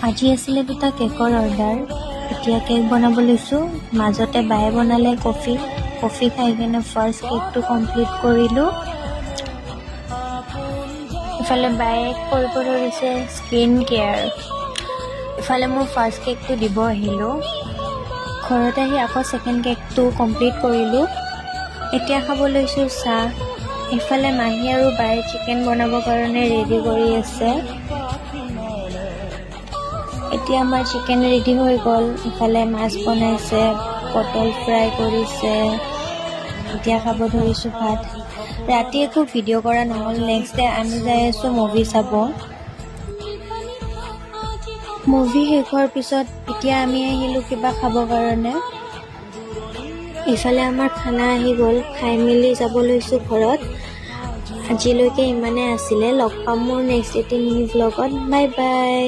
আজি আছিলে দুটা কেকৰ অৰ্ডাৰ। এতিয়া কেক বনাব লৈছোঁ। মাজতে বায়ে বনালে কফি খাই কিনে ফাৰ্ষ্ট কেকটো কমপ্লিট কৰিলোঁ। ইফালে বায়ে কৰিব ধৰিছে স্কিন কেয়াৰ। ইফালে মোৰ ফাৰ্ষ্ট কেকটো দিব আহিলোঁ। ঘৰত আহি আকৌ ছেকেণ্ড কেকটো কমপ্লিট কৰিলোঁ। এতিয়া খাব লৈছোঁ চাহ। ইফালে মাহী আৰু বায়ে চিকেন বনাবৰ কাৰণে ৰেডি কৰি আছে। এতিয়া আমাৰ চিকেন ৰেডি হৈ গ'ল। ইফালে মাছ বনাইছে, পটল ফ্ৰাই কৰিছে। এতিয়া খাব ধৰিছোঁ ভাত। ৰাতি একো ভিডিঅ' কৰা নহ'ল। নেক্সট ডে আমি যাই আছোঁ মুভি চাব। মুভি শেষ হোৱাৰ পিছত এতিয়া আমি আহিলোঁ কিবা খাবৰ কাৰণে। ইফালে আমাৰ খানা আহি গ'ল। খাই মেলি যাব লৈছোঁ ঘৰত। আজিলৈকে ইমানে আছিলে। লগ পাম মোৰ নেক্সট এটি মিনি ভ্লগত। Bye bye.